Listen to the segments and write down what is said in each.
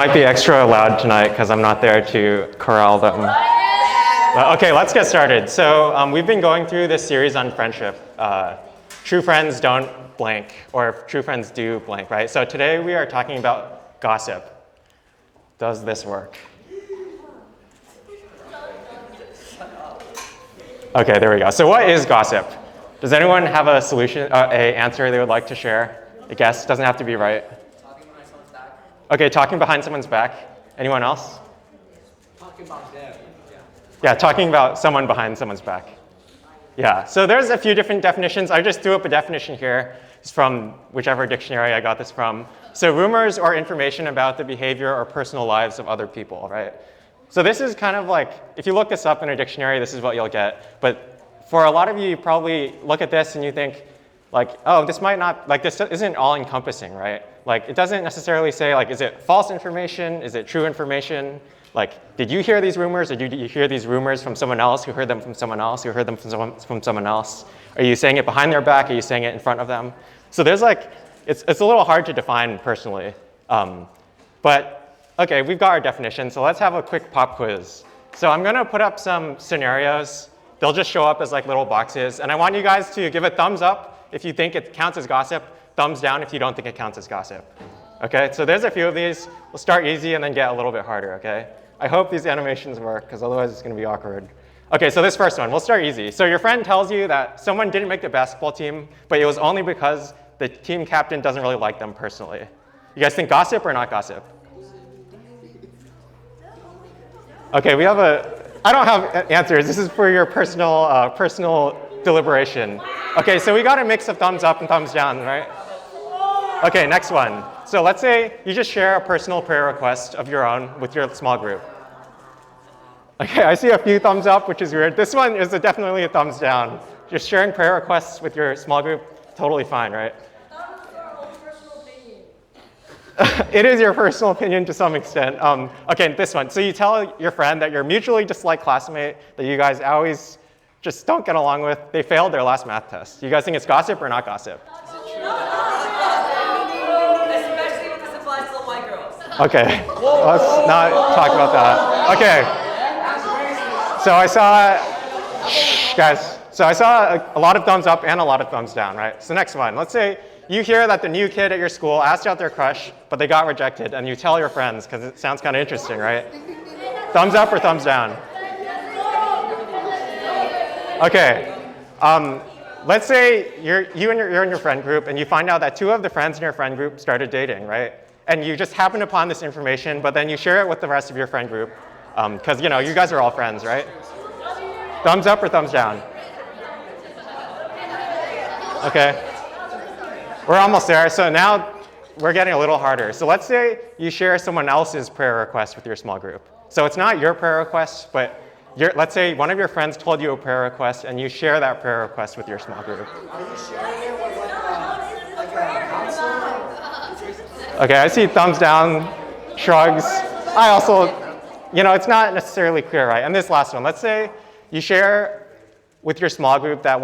Might be extra loud tonight because I'm not there to corral them. Okay, let's get started. So we've been going through this series on friendship. True friends don't blank, or true friends do blank, right? So today we are talking about gossip. Does this work? Okay, there we go. So what is gossip? Does anyone have a solution, a answer they would like to share? A guess, doesn't have to be right. Talking behind someone's back. Okay, talking behind someone's back. Anyone else? Talking about them. Yeah, talking about someone behind someone's back. Yeah, so there's a few different definitions. I just threw up a definition here. It's from whichever dictionary I got this from. So rumors or information about the behavior or personal lives of other people, right? So this is kind of like, if you look this up in a dictionary, this is what you'll get. But for a lot of you probably look at this and you think, like, oh, this might not, like, this isn't all-encompassing, right? Like, it doesn't necessarily say, like, is it false information? Is it true information? Like, did you hear these rumors, or did you hear these rumors from someone else who heard them from someone else who heard them from someone else? Are you saying it behind their back? Are you saying it in front of them? So there's like, it's a little hard to define personally. But, okay, we've got our definition, so let's have a quick pop quiz. So I'm gonna put up some scenarios. They'll just show up as like little boxes, and I want you guys to give a thumbs up if you think it counts as gossip, thumbs down if you don't think it counts as gossip. Okay, so there's a few of these. We'll start easy and then get a little bit harder, okay? I hope these animations work, because otherwise it's gonna be awkward. Okay, so this first one, we'll start easy. So your friend tells you that someone didn't make the basketball team, but it was only because the team captain doesn't really like them personally. You guys think gossip or not gossip? Okay, we have I don't have answers. This is for your personal deliberation. Okay, so we got a mix of thumbs up and thumbs down, right? Okay, next one. So let's say you just share a personal prayer request of your own with your small group. Okay, I see a few thumbs up, which is weird. This one is definitely a thumbs down. Just sharing prayer requests with your small group, totally fine, right? It is your personal opinion to some extent. Okay, this one. So you tell your friend that your mutually disliked classmate that you guys always just don't get along with, they failed their last math test. You guys think it's gossip or not gossip? Especially when this applies to the white girls. Okay, let's not talk about that. Okay, so I saw a lot of thumbs up and a lot of thumbs down, right? So next one, let's say you hear that the new kid at your school asked out their crush, but they got rejected, and you tell your friends, because it sounds kind of interesting, right? Thumbs up or thumbs down? Okay, let's say you're in your friend group, and you find out that two of the friends in your friend group started dating, right? And you just happen upon this information, but then you share it with the rest of your friend group, because you guys are all friends, right? Thumbs up or thumbs down? Okay, we're almost there. So now we're getting a little harder. So let's say you share someone else's prayer request with your small group. So it's not your prayer request, but let's say one of your friends told you a prayer request, and you share that prayer request with your small group. Are you sharing it with like a counselor? Okay, I see thumbs down, shrugs. I also, it's not necessarily clear, right? And this last one, let's say you share with your small group that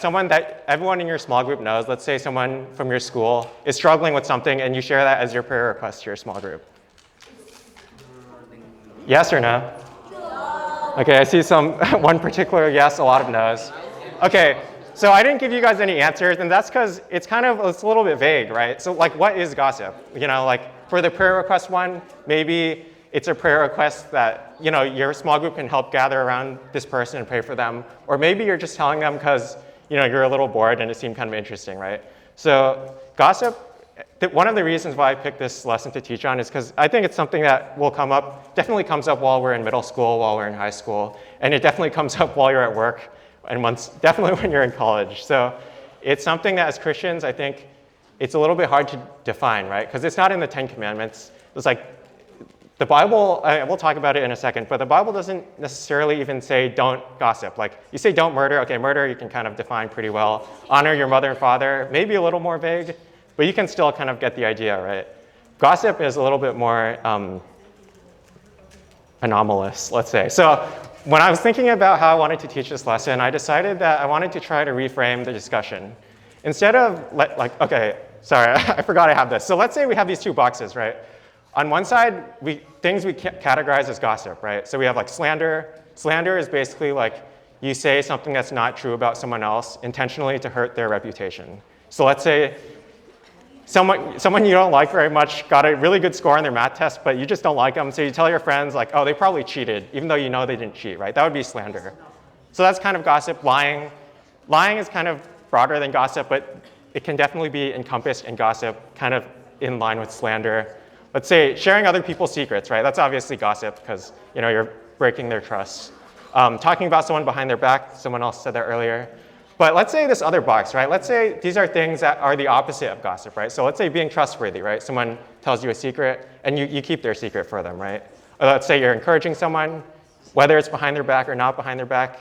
someone that everyone in your small group knows, let's say someone from your school is struggling with something, and you share that as your prayer request to your small group. Yes or no? Okay, I see one particular yes, a lot of no's. Okay, so I didn't give you guys any answers, and that's because it's a little bit vague, right? So like, what is gossip? Like for the prayer request one, maybe it's a prayer request that, your small group can help gather around this person and pray for them. Or maybe you're just telling them because, you're a little bored and it seemed kind of interesting, right? So gossip, one of the reasons why I picked this lesson to teach on is because I think it's something that definitely comes up while we're in middle school, while we're in high school, and it definitely comes up while you're at work, and definitely when you're in college. So it's something that as Christians, I think it's a little bit hard to define, right? Because it's not in the 10 Commandments. It's like the Bible, we'll talk about it in a second, but the Bible doesn't necessarily even say don't gossip. Like you say don't murder, okay, murder you can kind of define pretty well. Honor your mother and father, maybe a little more vague, but you can still kind of get the idea, right? Gossip is a little bit more anomalous, let's say. So when I was thinking about how I wanted to teach this lesson, I decided that I wanted to try to reframe the discussion. Instead of okay, sorry, I forgot I have this. So let's say we have these two boxes, right? On one side, things we categorize as gossip, right? So we have like slander. Slander is basically like you say something that's not true about someone else intentionally to hurt their reputation. So let's say someone you don't like very much got a really good score on their math test, but you just don't like them, so you tell your friends like, oh, they probably cheated, even though you know they didn't cheat, right? That would be slander. So that's kind of gossip. Lying is kind of broader than gossip, but it can definitely be encompassed in gossip, kind of in line with slander. Let's say sharing other people's secrets, right? That's obviously gossip because you're breaking their trust. Talking about someone behind their back, someone else said that earlier. But let's say this other box, right? Let's say these are things that are the opposite of gossip, right? So let's say being trustworthy, right? Someone tells you a secret and you keep their secret for them, right? Or let's say you're encouraging someone, whether it's behind their back or not behind their back.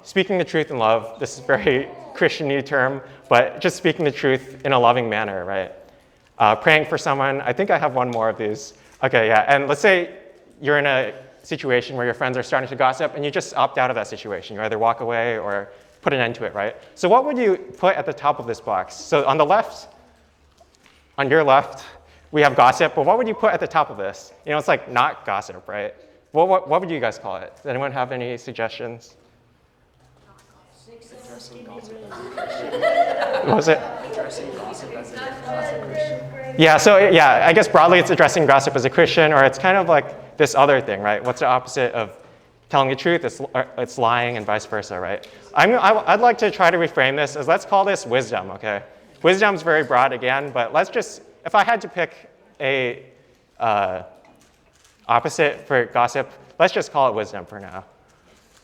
Speaking the truth in love, this is a very Christian-y term, but just speaking the truth in a loving manner, right? Praying for someone. I think I have one more of these. Okay, yeah, and let's say you're in a situation where your friends are starting to gossip and you just opt out of that situation. You either walk away or put an end to it, right? So what would you put at the top of this box? So on the left, on your left, we have gossip, but what would you put at the top of this? It's like not gossip, right? What would you guys call it? Does anyone have any suggestions? What was it? Addressing gossip as a Christian. Yeah, so I guess broadly it's addressing gossip as a Christian, or it's kind of like this other thing, right? What's the opposite of telling the truth? It's lying and vice versa, right? I'd like to try to reframe this as, let's call this wisdom, okay? Wisdom's very broad again, but if I had to pick a opposite for gossip, let's just call it wisdom for now.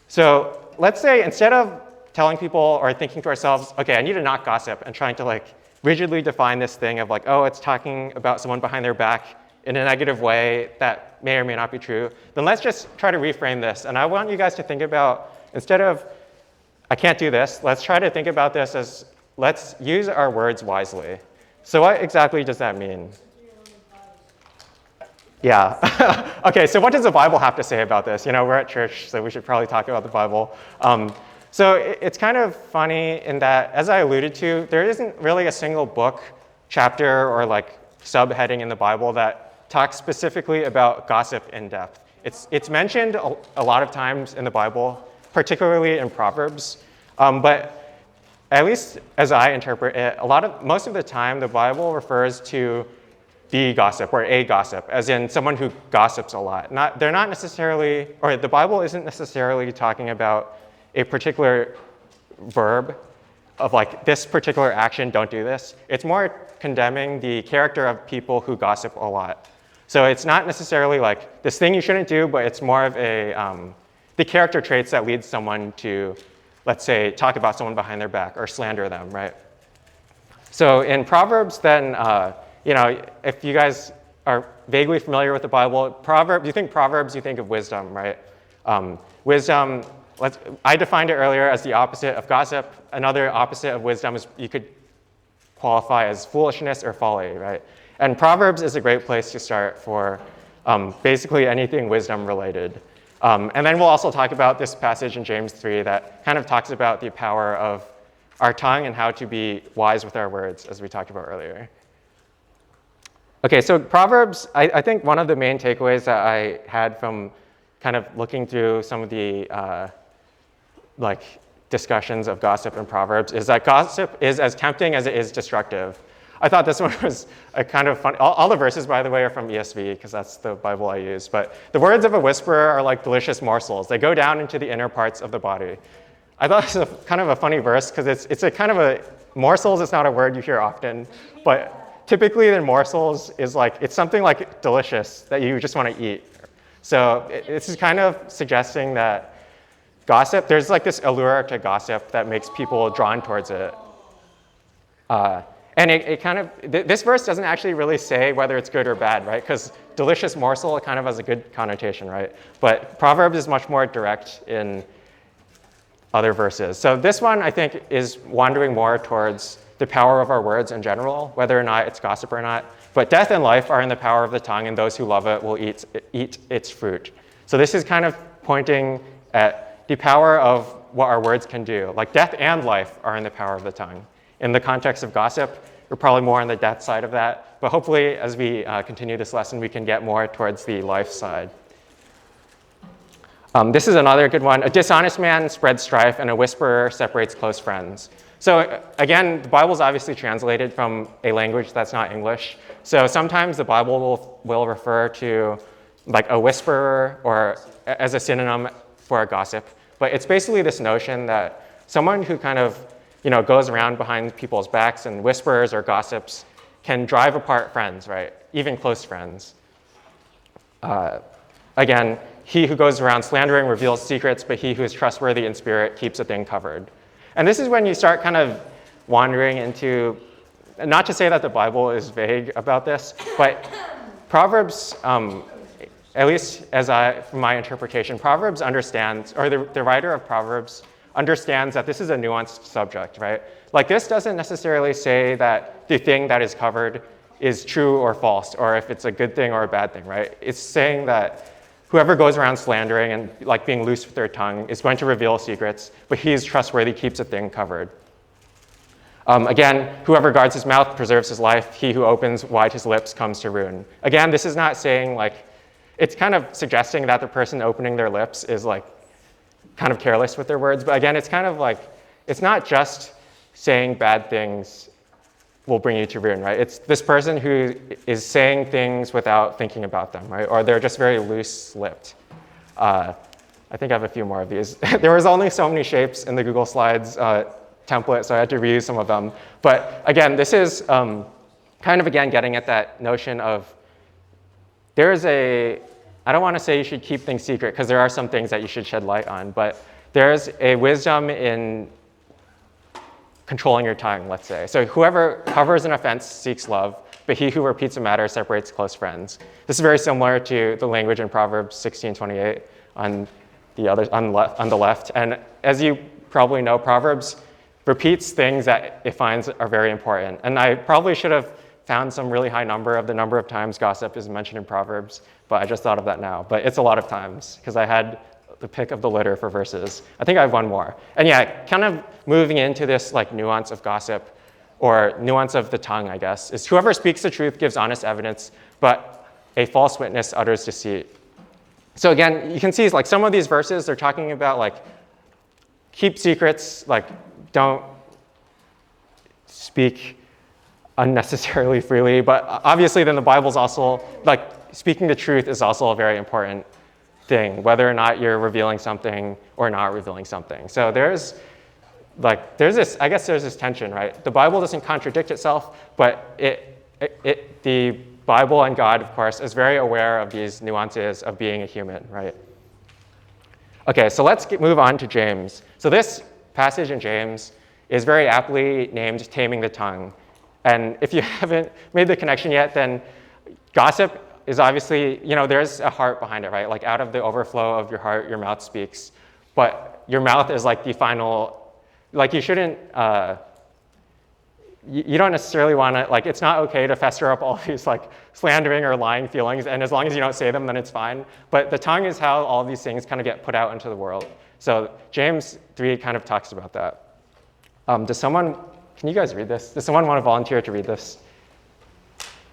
So let's say instead of telling people or thinking to ourselves, okay, I need to not gossip, and trying to like rigidly define this thing of like, oh, it's talking about someone behind their back in a negative way that may or may not be true, then let's just try to reframe this. And I want you guys to think about, instead of, I can't do this, let's try to think about this as, let's use our words wisely. So what exactly does that mean? Yeah. Okay, so what does the Bible have to say about this? We're at church, so we should probably talk about the Bible. So it's kind of funny in that, as I alluded to, there isn't really a single book, chapter, or like subheading in the Bible that talks specifically about gossip in depth. It's mentioned a lot of times in the Bible, particularly in Proverbs, but at least as I interpret it, most of the time the Bible refers to the gossip or a gossip, as in someone who gossips a lot. They're not necessarily, or the Bible isn't necessarily talking about a particular verb of like this particular action, don't do this. It's more condemning the character of people who gossip a lot. So it's not necessarily like this thing you shouldn't do, but it's more of the character traits that lead someone to, let's say, talk about someone behind their back or slander them, right? So in Proverbs, then, if you guys are vaguely familiar with the Bible, you think Proverbs, you think of wisdom, right? Wisdom, I defined it earlier as the opposite of gossip. Another opposite of wisdom is you could qualify as foolishness or folly, right? And Proverbs is a great place to start for basically anything wisdom related. And then we'll also talk about this passage in James 3 that kind of talks about the power of our tongue and how to be wise with our words, as we talked about earlier. Okay, so Proverbs, I think one of the main takeaways that I had from kind of looking through some of the discussions of gossip in Proverbs is that gossip is as tempting as it is destructive. I thought this one was a kind of fun. All the verses, by the way, are from ESV because that's the Bible I use. But the words of a whisperer are like delicious morsels. They go down into the inner parts of the body. I thought it was kind of a funny verse because it's a kind of a morsels. It's not a word you hear often, but typically the morsels is like it's something like delicious that you just want to eat. So this is kind of suggesting that gossip, there's like this allure to gossip that makes people drawn towards it. And it kind of, this verse doesn't actually really say whether it's good or bad, right? Because delicious morsel kind of has a good connotation, right? But Proverbs is much more direct in other verses. So this one, I think, is wandering more towards the power of our words in general, whether or not it's gossip or not. But death and life are in the power of the tongue, and those who love it will eat its fruit. So this is kind of pointing at the power of what our words can do. Like death and life are in the power of the tongue. In the context of gossip, We're probably more on the death side of that. But hopefully, as we continue this lesson, we can get more towards the life side. This is another good one. A dishonest man spreads strife, and a whisperer separates close friends. So again, the Bible is obviously translated from a language that's not English. So sometimes the Bible will refer to like a whisperer or as a synonym for a gossip. But it's basically this notion that someone who kind of goes around behind people's backs and whispers or gossips can drive apart friends, right? Even close friends. Again, he who goes around slandering reveals secrets, but he who is trustworthy in spirit keeps a thing covered. And this is when you start kind of wandering into, not to say that the Bible is vague about this, but Proverbs, at least from my interpretation, Proverbs understands, or the writer of Proverbs understands that this is a nuanced subject, right? Like this doesn't necessarily say that the thing that is covered is true or false, or if it's a good thing or a bad thing, right? It's saying that whoever goes around slandering and like being loose with their tongue is going to reveal secrets, but he is trustworthy, keeps a thing covered. Again, whoever guards his mouth preserves his life. He who opens wide his lips comes to ruin. Again, this is not saying like, it's kind of suggesting that the person opening their lips is like kind of careless with their words. But again, it's kind of like, it's not just saying bad things will bring you to ruin, right? It's this person who is saying things without thinking about them, right? Or they're just very loose-lipped. I think I have a few more of these. There was only so many shapes in the Google Slides template, so I had to reuse some of them. But again, this is kind of, again, getting at that notion of there's I don't want to say you should keep things secret, because there are some things that you should shed light on, but there's a wisdom in controlling your tongue, let's say. So whoever covers an offense seeks love, but he who repeats a matter separates close friends. This is very similar to the language in Proverbs 16:28 on the left. And as you probably know, Proverbs repeats things that it finds are very important. And I probably should have found some really high number of the number of times gossip is mentioned in Proverbs, but I just thought of that now. But it's a lot of times, because I had the pick of the litter for verses. I think I have one more. And yeah, kind of moving into this like nuance of gossip, or nuance of the tongue, I guess, is whoever speaks the truth gives honest evidence, but a false witness utters deceit. So again, you can see like some of these verses, they're talking about like keep secrets, like don't speak unnecessarily freely, but obviously then the Bible's also, like speaking the truth is also a very important thing, whether or not you're revealing something or not revealing something. So there's this tension, right? The Bible doesn't contradict itself, but the Bible and God, of course, is very aware of these nuances of being a human, right? Okay, so let's move on to James. So this passage in James is very aptly named Taming the Tongue. And if you haven't made the connection yet, then gossip is obviously, there's a heart behind it, right? Like out of the overflow of your heart, your mouth speaks. But your mouth is like the final, like you shouldn't, you don't necessarily want to, like it's not okay to fester up all these like slandering or lying feelings. And as long as you don't say them, then it's fine. But the tongue is how all these things kind of get put out into the world. So James 3 kind of talks about that. Can you guys read this? Does someone want to volunteer to read this?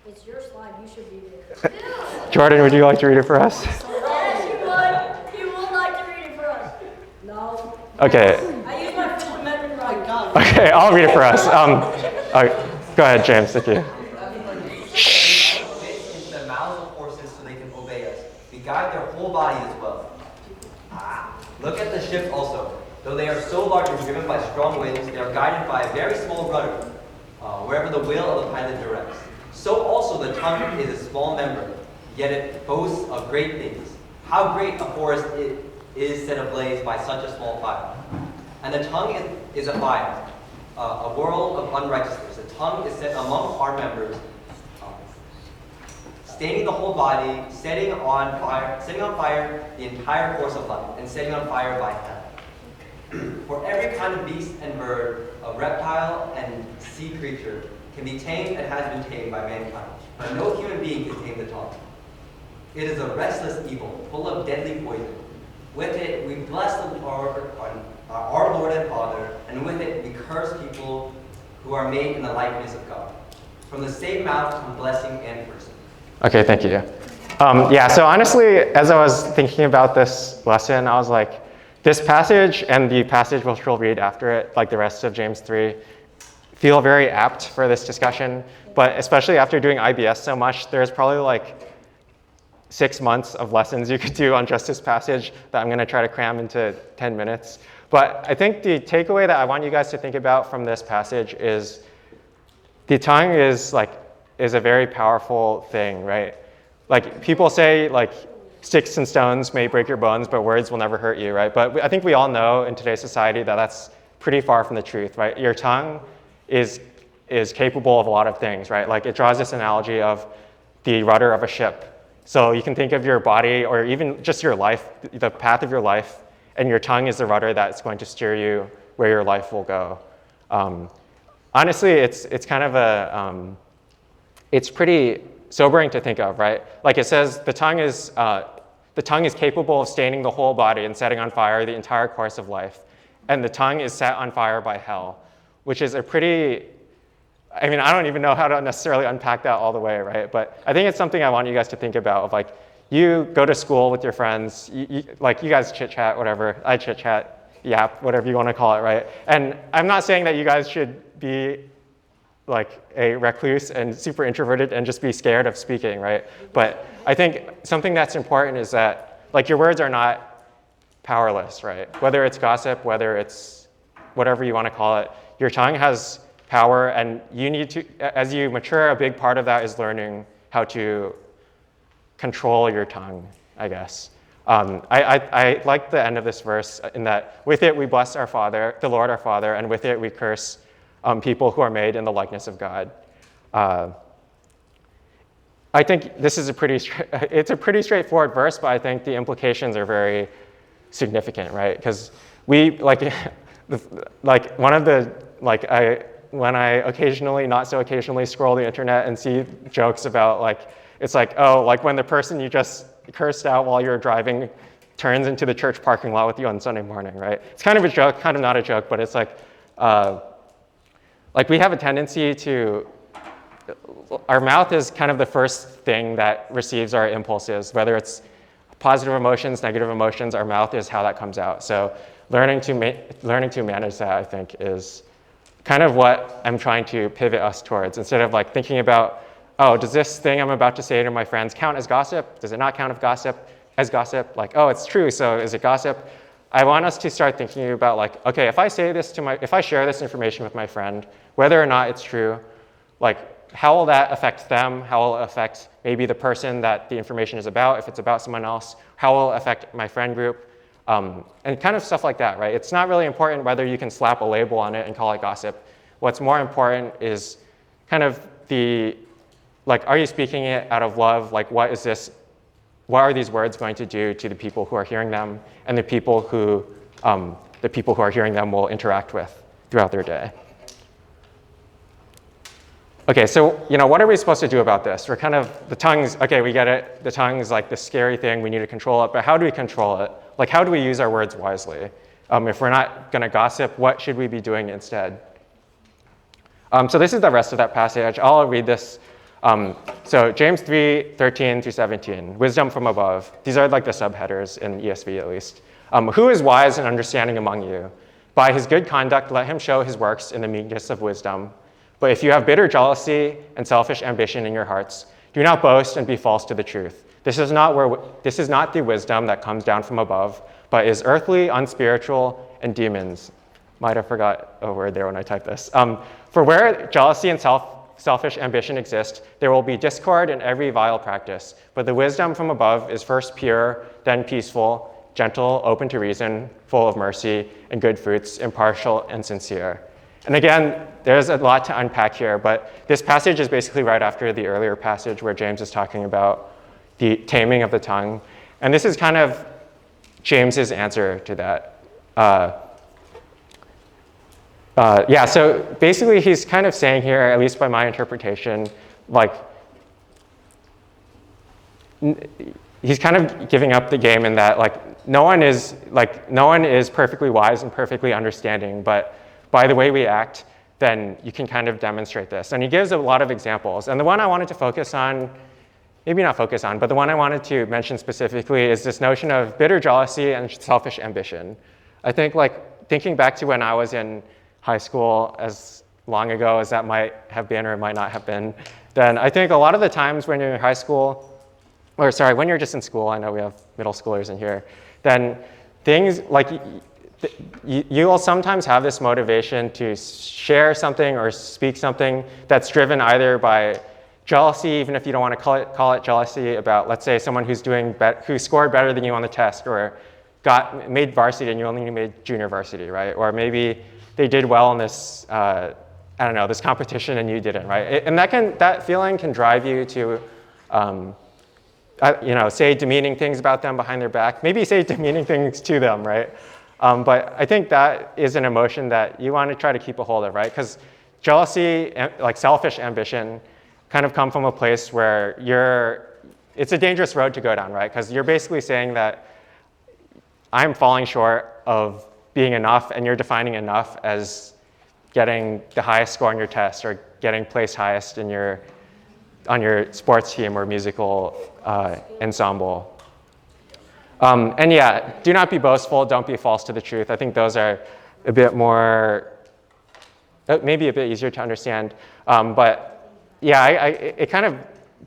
It's your slide, you should read it. Jordan, would you like to read it for us? Yes, you would. You would like to read it for us. No. Okay. I use my Fifth Amendment right. Okay, I'll read it for us. Go ahead, James, thank you. Shh. Into the mouths of horses so they can obey us. We guide their whole body as well. Look at the ships also. Though they are so large and driven by strong winds, they are guided by a very small rudder, wherever the will of the pilot directs. So also the tongue is a small member, yet it boasts of great things. How great a forest is set ablaze by such a small fire. And the tongue is a fire, a world of unrighteousness. The tongue is set among our members, staining the whole body, setting on fire the entire course of life, and setting on fire by hell. For every kind of beast and bird, of reptile and sea creature can be tamed and has been tamed by mankind, but no human being can tame the tongue. It is a restless evil, full of deadly poison. With it we bless the Lord, our Lord and Father, and with it we curse people who are made in the likeness of God. From the same mouth come blessing and cursing. Okay, thank you. Yeah, so honestly, as I was thinking about this lesson, I was like, this passage and the passage which we'll read after it, like the rest of James 3, feel very apt for this discussion. But especially after doing IBS so much, there's probably like 6 months of lessons you could do on just this passage that I'm going to try to cram into 10 minutes. But I think the takeaway that I want you guys to think about from this passage is the tongue is a very powerful thing, right? Like people say like sticks and stones may break your bones, but words will never hurt you, right? But I think we all know in today's society that that's pretty far from the truth, right? Your tongue is capable of a lot of things, right? Like it draws this analogy of the rudder of a ship. So you can think of your body or even just your life, the path of your life, and your tongue is the rudder that's going to steer you where your life will go. Honestly, it's kind of it's pretty sobering to think of, right? Like it says, the tongue is capable of staining the whole body and setting on fire the entire course of life. And the tongue is set on fire by hell, which is a pretty, I mean, I don't even know how to necessarily unpack that all the way, right? But I think it's something I want you guys to think about of like, you go to school with your friends, you guys chit-chat, whatever, I chit-chat, yap, whatever you want to call it, right? And I'm not saying that you guys should be like a recluse and super introverted and just be scared of speaking, right? But I think something that's important is that like your words are not powerless, right? Whether it's gossip, whether it's whatever you want to call it, your tongue has power, and you need to, as you mature, a big part of that is learning how to control your tongue, I guess. I like the end of this verse in that with it we bless our Father, the Lord our Father, and with it we curse people who are made in the likeness of God. I think this is it's a pretty straightforward verse, but I think the implications are very significant, right? Because we when I occasionally, not so occasionally, scroll the internet and see jokes about like, it's like, oh, like when the person you just cursed out while you're driving turns into the church parking lot with you on Sunday morning, right? It's kind of a joke, kind of not a joke, but it's like we have a tendency to, our mouth is kind of the first thing that receives our impulses, whether it's positive emotions, negative emotions, our mouth is how that comes out. So learning to manage that, I think, is kind of what I'm trying to pivot us towards. Instead of like thinking about, oh, does this thing I'm about to say to my friends count as gossip? Does it not count as gossip? Like, oh, it's true, so is it gossip? I want us to start thinking about like, okay, if I share this information with my friend, whether or not it's true, like how will that affect them? How will it affect maybe the person that the information is about, if it's about someone else? How will it affect my friend group? And kind of stuff like that, right? It's not really important whether you can slap a label on it and call it gossip. What's more important is kind of are you speaking it out of love? Like, what are these words going to do to the people who are hearing them and the people who are hearing them will interact with throughout their day? Okay, so, what are we supposed to do about this? We're kind of, the tongue's, okay, we get it. The tongue's like this scary thing, we need to control it, but how do we control it? Like, how do we use our words wisely? If we're not gonna gossip, what should we be doing instead? So this is the rest of that passage. I'll read this. So James 3:13 through 17, wisdom from above. These are like the subheaders in ESV at least. Who is wise and understanding among you? By his good conduct, let him show his works in the meekness of wisdom. But if you have bitter jealousy and selfish ambition in your hearts, do not boast and be false to the truth. This is not the wisdom that comes down from above, but is earthly, unspiritual, and demons. Might have forgot a word there when I typed this. For where jealousy and selfish ambition exist, there will be discord and every vile practice. But the wisdom from above is first pure, then peaceful, gentle, open to reason, full of mercy and good fruits, impartial and sincere. And again, there's a lot to unpack here, but this passage is basically right after the earlier passage where James is talking about the taming of the tongue. And this is kind of James's answer to that. So basically he's kind of saying here, at least by my interpretation, like he's kind of giving up the game in that no one is perfectly wise and perfectly understanding, but by the way we act, then you can kind of demonstrate this. And he gives a lot of examples. And the one I wanted to focus on, maybe not focus on, but the one I wanted to mention specifically is this notion of bitter jealousy and selfish ambition. I think like thinking back to when I was in high school, as long ago as that might have been or might not have been, then I think a lot of the times when you're in high school, or sorry, when you're just in school, I know we have middle schoolers in here, then things like you will sometimes have this motivation to share something or speak something that's driven either by jealousy, even if you don't want to call it jealousy, about, let's say, someone who scored better than you on the test, or made varsity and you only made junior varsity, right? Or maybe they did well in this, I don't know, this competition and you didn't, right? And that feeling can drive you to, say demeaning things about them behind their back. Maybe say demeaning things to them, right? But I think that is an emotion that you want to try to keep a hold of, right? Because jealousy, like selfish ambition, kind of come from a place where it's a dangerous road to go down, right? Because you're basically saying that I'm falling short of being enough, and you're defining enough as getting the highest score on your test or getting placed highest on your sports team or musical ensemble. And yeah, do not be boastful, don't be false to the truth. I think those are a bit more, maybe a bit easier to understand. But yeah, it kind of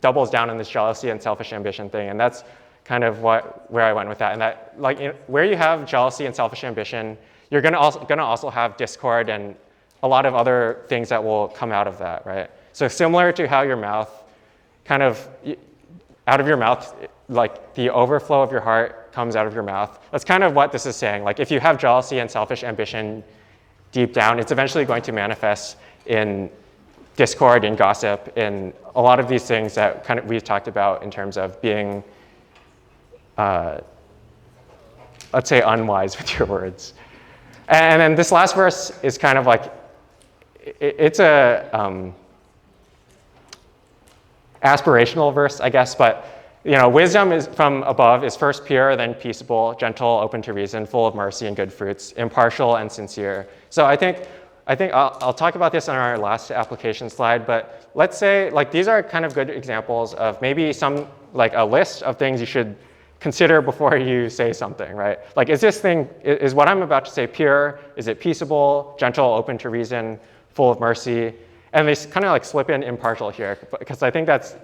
doubles down on this jealousy and selfish ambition thing, and that's kind of where I went with that. And that, like, where you have jealousy and selfish ambition, you're gonna also have discord and a lot of other things that will come out of that, right? So similar to how your mouth kind of, out of your mouth, like the overflow of your heart comes out of your mouth. That's kind of what this is saying. Like if you have jealousy and selfish ambition deep down, it's eventually going to manifest in discord and gossip and a lot of these things that kind of we've talked about in terms of being, let's say, unwise with your words. And then this last verse is kind of like, it's a aspirational verse, I guess, but wisdom is from above is first pure, then peaceable, gentle, open to reason, full of mercy and good fruits, impartial and sincere. So I think I'll talk about this on our last application slide, but let's say like these are kind of good examples of maybe some like a list of things you should consider before you say something, right? Like is what I'm about to say pure? Is it peaceable, gentle, open to reason, full of mercy? And they kind of like slip in impartial here because I think that's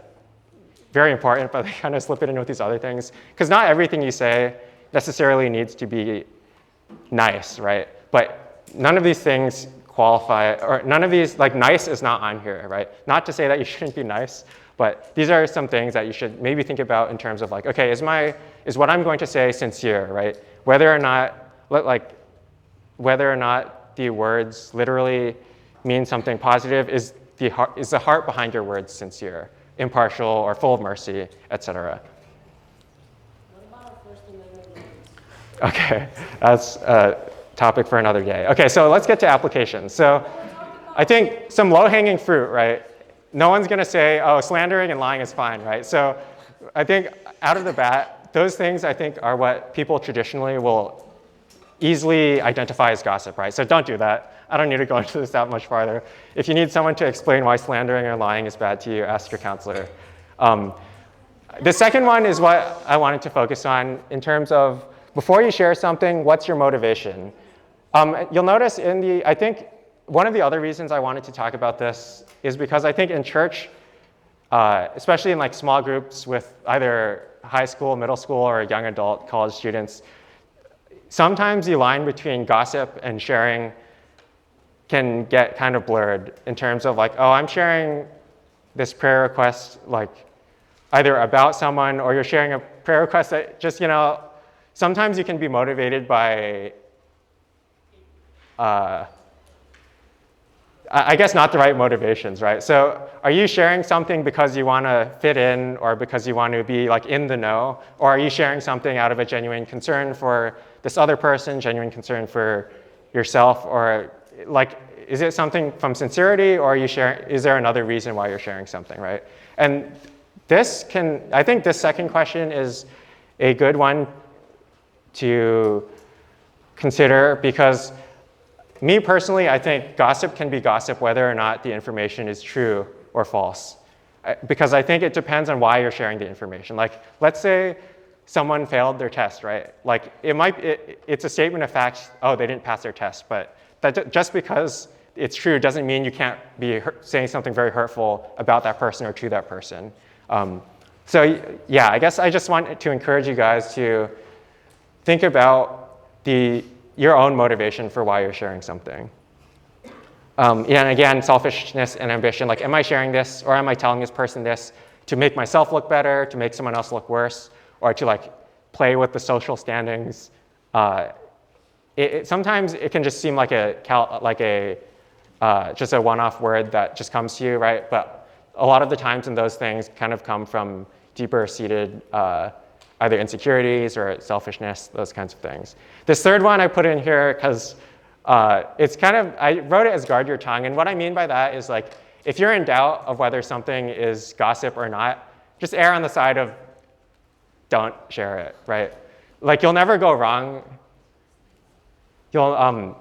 very important, but they kind of slip it in with these other things. Because not everything you say necessarily needs to be nice, right? But none of these things qualify, or none of these, like nice is not on here, right? Not to say that you shouldn't be nice, but these are some things that you should maybe think about in terms of like, okay, is what I'm going to say sincere, right? Whether or not the words literally mean something positive, is the heart behind your words sincere, impartial, or full of mercy, etc. What about First Amendment? Okay, that's a topic for another day. Okay, so let's get to applications. So I think some low-hanging fruit, right? No one's going to say, oh, slandering and lying is fine, right? So I think out of the bat, those things I think are what people traditionally will easily identify as gossip, right? So don't do that. I don't need to go into this that much farther. If you need someone to explain why slandering or lying is bad to you, ask your counselor. The second one is what I wanted to focus on in terms of before you share something, what's your motivation? You'll notice I think one of the other reasons I wanted to talk about this is because I think in church, especially in like small groups with either high school, middle school, or young adult college students, sometimes the line between gossip and sharing can get kind of blurred in terms of like, oh, I'm sharing this prayer request like either about someone, or you're sharing a prayer request that just, sometimes you can be motivated by, I guess not the right motivations, right? So are you sharing something because you want to fit in or because you want to be like in the know? Or are you sharing something out of a genuine concern for this other person, genuine concern for yourself? Or like, is it something from sincerity, or is there another reason why you're sharing something, right? And I think this second question is a good one to consider because me personally, I think gossip can be gossip whether or not the information is true or false. Because I think it depends on why you're sharing the information. Like, let's say someone failed their test, right? Like, it's a statement of fact, oh, they didn't pass their test, but just because it's true doesn't mean you can't be saying something very hurtful about that person or to that person. So yeah, I guess I just want to encourage you guys to think about your own motivation for why you're sharing something. And again, selfishness and ambition, like, am I sharing this or am I telling this person this to make myself look better, to make someone else look worse, or to like play with the social standings? Sometimes it can just seem like just a one-off word that just comes to you, right? But a lot of the times in those things kind of come from deeper seated either insecurities or selfishness, those kinds of things. This third one I put in here because it's kind of, I wrote it as guard your tongue. And what I mean by that is like, if you're in doubt of whether something is gossip or not, just err on the side of don't share it, right? Like, you'll never go wrong. No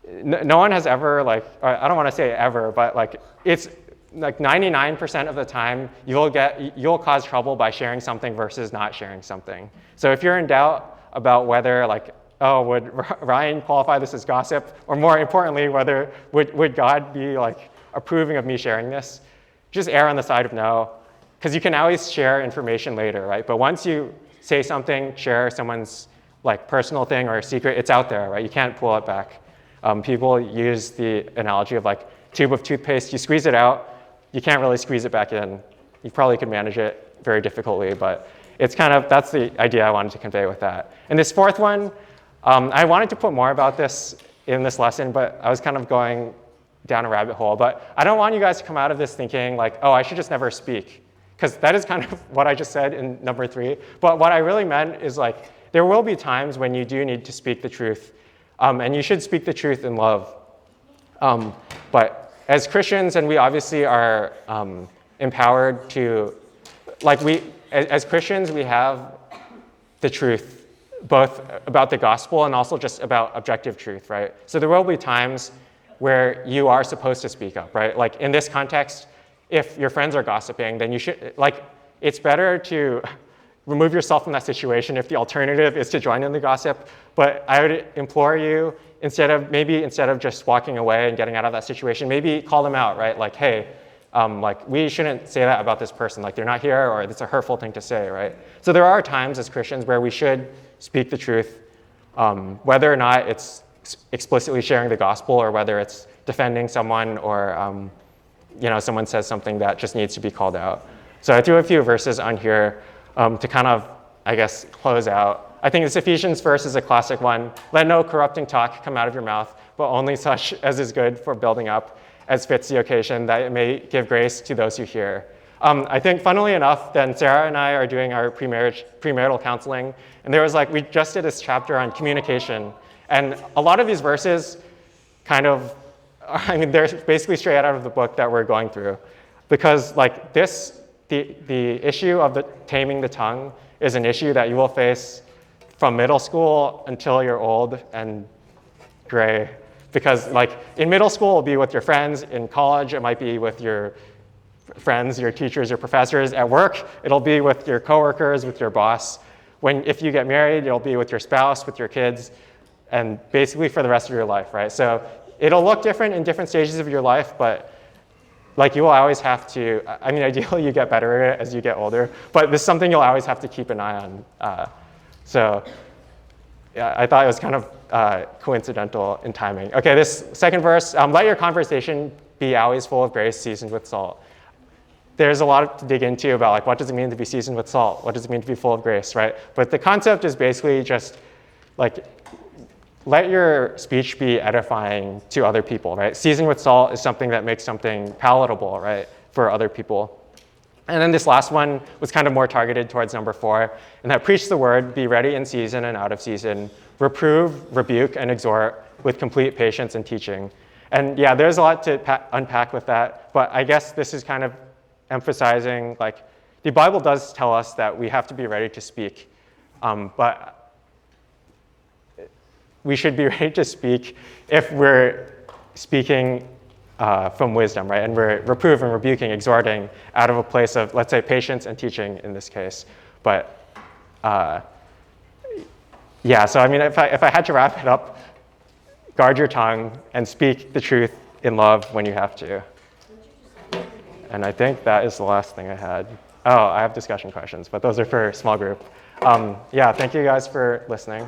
one has ever, like, I don't want to say ever, but like, it's like 99% of the time you'll cause trouble by sharing something versus not sharing something. So if you're in doubt about whether, like, oh, would Ryan qualify this as gossip, or more importantly, whether would God be like approving of me sharing this, just err on the side of no, because you can always share information later, right? But once you say something, share someone's like personal thing or a secret, it's out there, right? You can't pull it back. People use the analogy of like tube of toothpaste. You squeeze it out, you can't really squeeze it back in. You probably could manage it very difficultly, but it's kind of, that's the idea I wanted to convey with that. And this fourth one, I wanted to put more about this in this lesson, but I was kind of going down a rabbit hole. But I don't want you guys to come out of this thinking like, oh, I should just never speak, because that is kind of what I just said in number 3. But what I really meant is like, there will be times when you do need to speak the truth, and you should speak the truth in love. But as Christians, and we obviously are empowered to, like, as Christians, we have the truth, both about the gospel and also just about objective truth, right? So there will be times where you are supposed to speak up, right? Like in this context, if your friends are gossiping, then you should, like, it's better to remove yourself from that situation if the alternative is to join in the gossip. But I would implore you, instead of just walking away and getting out of that situation, maybe call them out, right? Like, hey, like, we shouldn't say that about this person. Like, they're not here, or it's a hurtful thing to say, right? So there are times as Christians where we should speak the truth, whether or not it's explicitly sharing the gospel or whether it's defending someone or someone says something that just needs to be called out. So I threw a few verses on here to kind of, I guess, close out. I think this Ephesians verse is a classic one. Let no corrupting talk come out of your mouth, but only such as is good for building up, as fits the occasion, that it may give grace to those who hear. I think, funnily enough, then Sarah and I are doing our premarital counseling, and there was like, we just did this chapter on communication, and a lot of these verses kind of, I mean, they're basically straight out of the book that we're going through, because like this, the issue of taming the tongue is an issue that you will face from middle school until you're old and gray. Because like in middle school, it'll be with your friends. In college, it might be with your friends, your teachers, your professors. At work, it'll be with your coworkers, with your boss. If you get married, it'll be with your spouse, with your kids, and basically for the rest of your life, right? So it'll look different in different stages of your life, but like you will always have to, I mean, ideally you get better at it as you get older, but this is something you'll always have to keep an eye on. So yeah, I thought it was kind of coincidental in timing. Okay, this second verse, let your conversation be always full of grace, seasoned with salt. There's a lot to dig into about like, what does it mean to be seasoned with salt? What does it mean to be full of grace, right? But the concept is basically just like, let your speech be edifying to other people, right? Seasoned with salt is something that makes something palatable, right, for other people. And then this last one was kind of more targeted towards number 4, and that preach the word, be ready in season and out of season, reprove, rebuke, and exhort with complete patience and teaching. And yeah, there's a lot to unpack with that, but I guess this is kind of emphasizing, like, the Bible does tell us that we have to be ready to speak, but we should be ready to speak if we're speaking from wisdom, right? And we're reproving, rebuking, exhorting out of a place of, let's say, patience and teaching in this case. But yeah, so I mean, if I had to wrap it up, guard your tongue and speak the truth in love when you have to. And I think that is the last thing I had. Oh, I have discussion questions, but those are for small group. Yeah, thank you guys for listening.